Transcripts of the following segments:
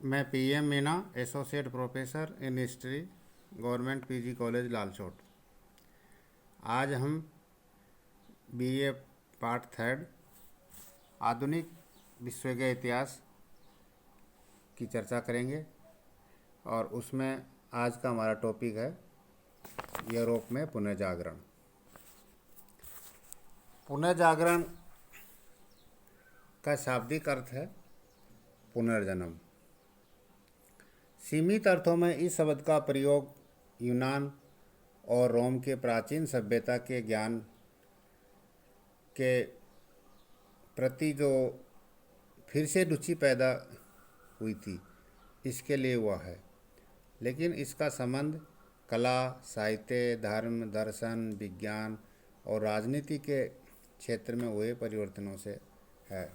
मैं PM Meena, associate professor in history, government PG college Lalchot. आज हम BA पार्ट थर्ड आधुनिक विश्व के इतिहास की चर्चा करेंगे और उसमें आज का हमारा टॉपिक है यूरोप में पुनर्जागरण। पुनर्जागरण का शाब्दिक अर्थ है पुनर्जन्म। सीमित अर्थों में इस शब्द का प्रयोग यूनान और रोम के प्राचीन सभ्यता के ज्ञान के प्रति जो फिर से रुचि पैदा हुई थी इसके लिए हुआ है, लेकिन इसका संबंध कला, साहित्य, धर्म, दर्शन, विज्ञान और राजनीति के क्षेत्र में हुए परिवर्तनों से है।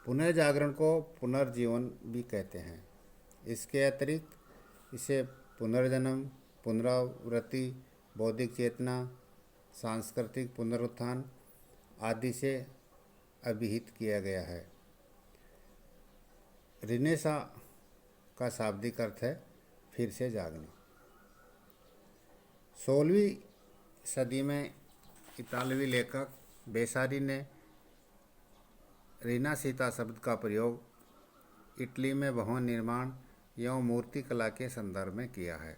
पुनर्जागरण को पुनर्जीवन भी कहते हैं। इसके अतिरिक्त इसे पुनर्जन्म, पुनरावृत्ति, बौद्धिक चेतना, सांस्कृतिक पुनरुत्थान आदि से अभिहित किया गया है। रिनेसा का शाब्दिक अर्थ है फिर से जागना। 16वीं सदी में इतालवी लेखक बेसारी ने रिनासीता शब्द का प्रयोग इटली में भवन निर्माण एवं मूर्ति कला के संदर्भ में किया है।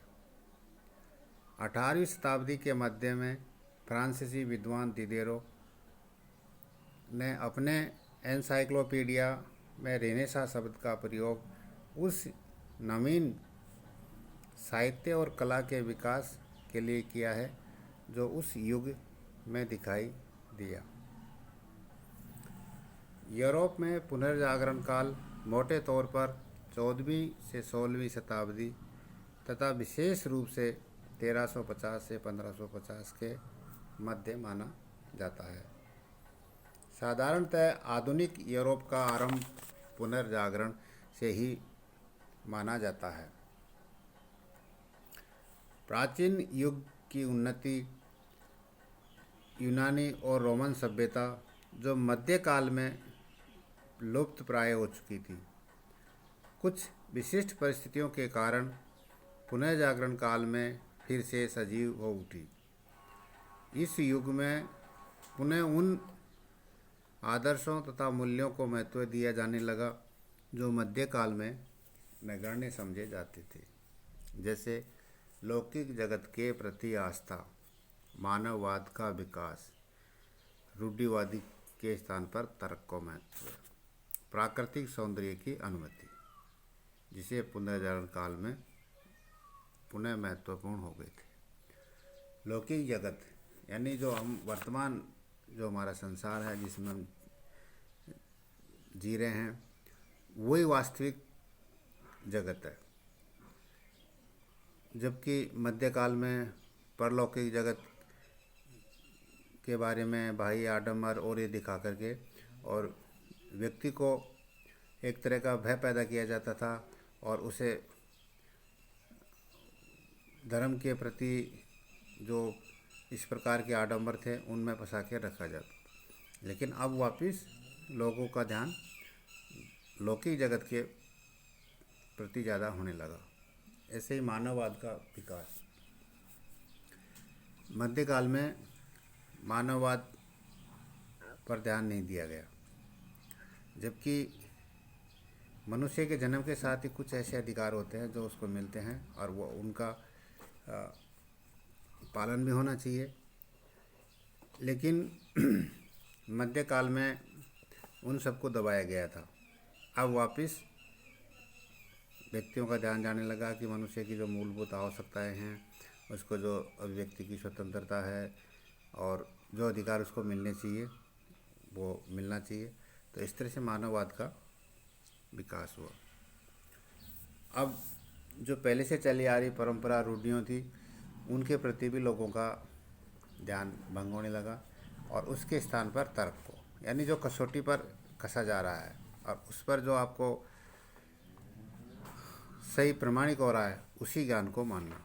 18वीं शताब्दी के मध्य में फ्रांसीसी विद्वान दिदेरो ने अपने एनसाइक्लोपीडिया में रेनेसा शब्द का प्रयोग उस नवीन साहित्य और कला के विकास के लिए किया है जो उस युग में दिखाई दिया। यूरोप में पुनर्जागरण काल मोटे तौर पर 14वीं से 16वीं शताब्दी तथा विशेष रूप से 1350 से 1550 के मध्य माना जाता है। साधारणतः आधुनिक यूरोप का आरंभ पुनर्जागरण से ही माना जाता है। प्राचीन युग की उन्नति यूनानी और रोमन सभ्यता जो मध्यकाल में लुप्त प्राय हो चुकी थी, कुछ विशिष्ट परिस्थितियों के कारण पुनर्जागरण काल में फिर से सजीव हो उठी। इस युग में पुनः उन आदर्शों तथा मूल्यों को महत्व दिया जाने लगा जो मध्यकाल में नगण्य समझे जाते थे, जैसे लौकिक जगत के प्रति आस्था, मानववाद का विकास, रूढ़िवादी के स्थान पर तर्क को महत्व, प्राकृतिक सौंदर्य की अनुमति, जिसे पुनर्जागरण काल में पुनः महत्वपूर्ण हो गए थे। लौकिक जगत यानी जो हम वर्तमान जो हमारा संसार है जिसमें हम जी रहे हैं वही वास्तविक जगत है, जबकि मध्यकाल में परलौकिक जगत के बारे में बाह्य आडंबर और ये दिखा करके और व्यक्ति को एक तरह का भय पैदा किया जाता था और उसे धर्म के प्रति जो इस प्रकार के आडंबर थे उनमें फंसा के रखा जाता। लेकिन अब वापस लोगों का ध्यान लौकिक जगत के प्रति ज़्यादा होने लगा। ऐसे ही मानववाद का विकास। मध्यकाल में मानववाद पर ध्यान नहीं दिया गया, जबकि मनुष्य के जन्म के साथ ही कुछ ऐसे अधिकार होते हैं जो उसको मिलते हैं और वो उनका पालन भी होना चाहिए। लेकिन मध्यकाल में उन सबको दबाया गया था। अब वापस व्यक्तियों का ध्यान जाने लगा कि मनुष्य की जो मूलभूत आवश्यकताएं हैं, उसको जो अभिव्यक्ति की स्वतंत्रता है और जो अधिकार उसको मिलने चाहिए वो मिलना चाहिए। तो इस तरह से मानववाद का विकास हुआ। अब जो पहले से चली आ रही परंपरा रूढ़ियों थी उनके प्रति भी लोगों का ध्यान भंग होने लगा और उसके स्थान पर तर्क को, यानी जो कसौटी पर कसा जा रहा है और उस पर जो आपको सही प्रमाणिक हो रहा है उसी ज्ञान को मानना,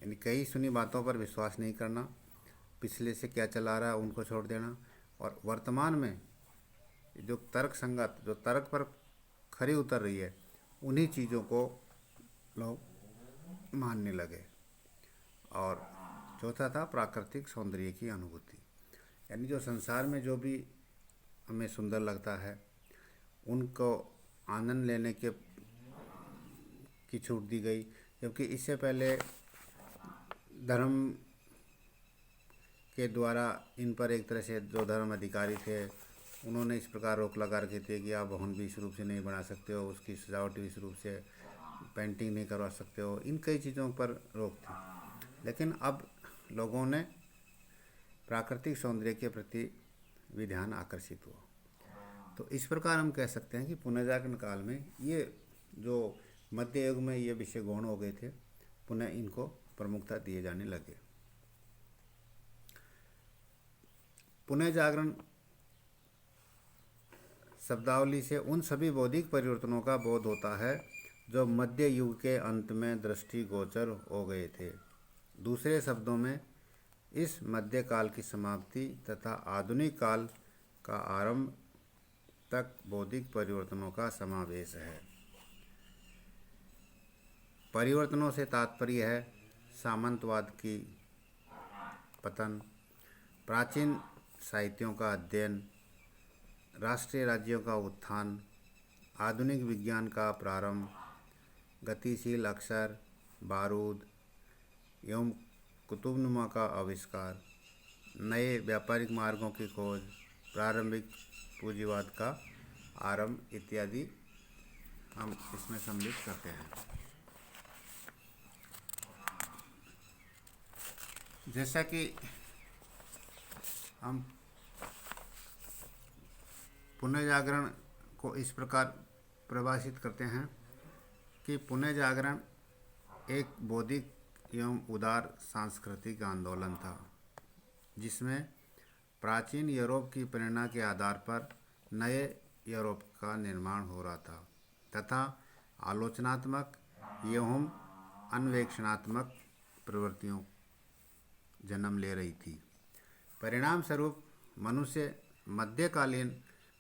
यानी कई सुनी बातों पर विश्वास नहीं करना, पिछले से क्या चला रहा है उनको छोड़ देना और वर्तमान में जो तर्क संगत, जो तर्क पर खरी उतर रही है, उन्हीं चीज़ों को लोग मानने लगे। और चौथा था प्राकृतिक सौंदर्य की अनुभूति, यानी जो संसार में जो भी हमें सुंदर लगता है उनको आनंद लेने के की छूट दी गई। जबकि इससे पहले धर्म के द्वारा इन पर एक तरह से जो धर्म अधिकारी थे उन्होंने इस प्रकार रोक लगा रखी थी कि आप भवन भी इस रूप से नहीं बना सकते हो, उसकी सजावट भी इस रूप से पेंटिंग नहीं करवा सकते हो, इन कई चीज़ों पर रोक थी। लेकिन अब लोगों ने प्राकृतिक सौंदर्य के प्रति भी ध्यान आकर्षित हुआ। तो इस प्रकार हम कह सकते हैं कि पुनर्जागरण काल में ये जो मध्य युग में ये विषय गौण हो गए थे, पुनः इनको प्रमुखता दिए जाने लगे। पुनर्जागरण शब्दावली से उन सभी बौद्धिक परिवर्तनों का बोध होता है जो मध्य युग के अंत में दृष्टिगोचर हो गए थे। दूसरे शब्दों में इस मध्यकाल की समाप्ति तथा आधुनिक काल का आरंभ तक बौद्धिक परिवर्तनों का समावेश है। परिवर्तनों से तात्पर्य है सामंतवाद की पतन, प्राचीन साहित्यों का अध्ययन, राष्ट्रीय राज्यों का उत्थान, आधुनिक विज्ञान का प्रारंभ, गतिशील अक्षर, बारूद एवं कुतुबनुमा का आविष्कार, नए व्यापारिक मार्गों की खोज, प्रारंभिक पूंजीवाद का आरंभ इत्यादि हम इसमें सम्मिलित करते हैं। जैसा कि हम पुनर्जागरण को इस प्रकार परिभाषित करते हैं कि पुनर्जागरण एक बौद्धिक एवं उदार सांस्कृतिक आंदोलन था जिसमें प्राचीन यूरोप की प्रेरणा के आधार पर नए यूरोप का निर्माण हो रहा था तथा आलोचनात्मक एवं अन्वेषणात्मक प्रवृत्तियों जन्म ले रही थी। परिणाम स्वरूप मनुष्य मध्यकालीन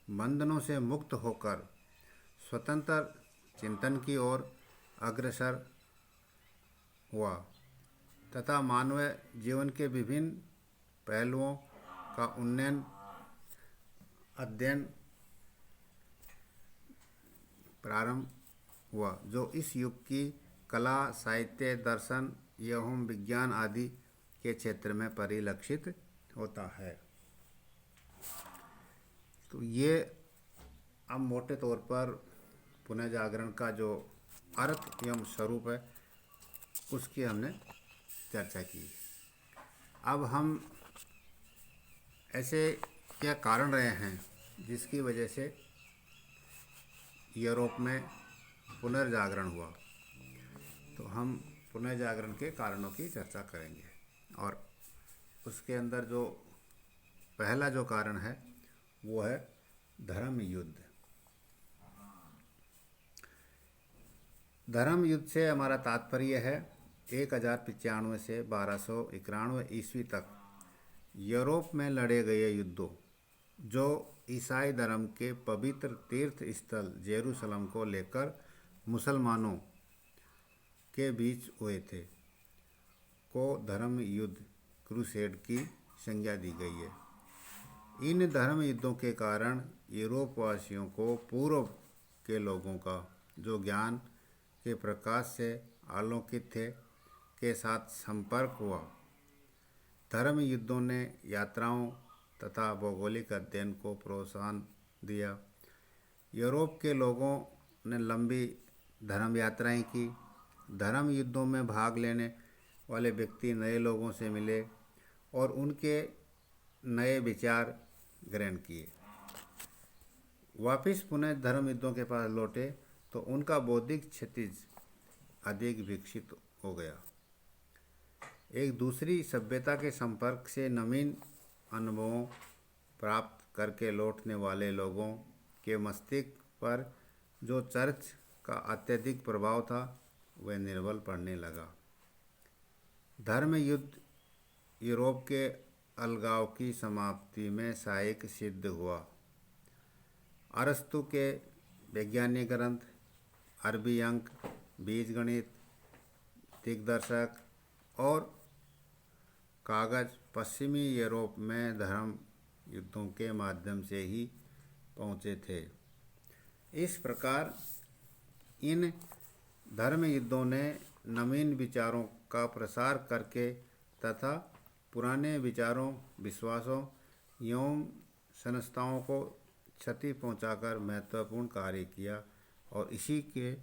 बंधनों से मुक्त होकर स्वतंत्र चिंतन की ओर अग्रसर हुआ तथा मानवीय जीवन के विभिन्न पहलुओं का उन्नयन अध्ययन प्रारंभ हुआ, जो इस युग की कला, साहित्य, दर्शन एवं विज्ञान आदि के क्षेत्र में परिलक्षित होता है। तो ये अब मोटे तौर पर पुनर्जागरण का जो अर्थ एवं स्वरूप है उसकी हमने चर्चा की। अब हम ऐसे क्या कारण रहे हैं जिसकी वजह से यूरोप में पुनर्जागरण हुआ, तो हम पुनर्जागरण के कारणों की चर्चा करेंगे। और उसके अंदर जो पहला जो कारण है वो है धर्म युद्ध। धर्म युद्ध से हमारा तात्पर्य है 1095 से 1291 ईस्वी तक यूरोप में लड़े गए युद्धों जो ईसाई धर्म के पवित्र तीर्थ स्थल जेरूसलम को लेकर मुसलमानों के बीच हुए थे को धर्म युद्ध क्रूसेड की संज्ञा दी गई है। इन धर्म युद्धों के कारण यूरोप वासियों को पूर्व के लोगों का जो ज्ञान के प्रकाश से आलोकित थे के साथ संपर्क हुआ। धर्म युद्धों ने यात्राओं तथा भौगोलिक अध्ययन को प्रोत्साहन दिया। यूरोप के लोगों ने लंबी धर्म यात्राएं की। धर्म युद्धों में भाग लेने वाले व्यक्ति नए लोगों से मिले और उनके नए विचार ग्रहण किए। वापिस पुनः धर्म युद्धों के पास लौटे तो उनका बौद्धिक क्षितिज अधिक विकसित हो गया। एक दूसरी सभ्यता के संपर्क से नवीन अनुभवों प्राप्त करके लौटने वाले लोगों के मस्तिष्क पर जो चर्च का अत्यधिक प्रभाव था वह निर्बल पड़ने लगा। धर्म युद्ध यूरोप के अलगाव की समाप्ति में सहायक सिद्ध हुआ। अरस्तु के वैज्ञानिक ग्रंथ, अरबी अंक, बीजगणित, दिग्दर्शक और कागज पश्चिमी यूरोप में धर्म युद्धों के माध्यम से ही पहुँचे थे। इस प्रकार इन धर्म युद्धों ने नवीन विचारों का प्रसार करके तथा पुराने विचारों, विश्वासों एवं संस्थाओं को क्षति पहुंचाकर महत्वपूर्ण कार्य किया और इसी के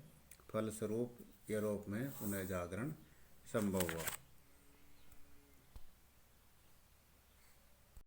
फलस्वरूप यूरोप में पुनर्जागरण संभव हुआ।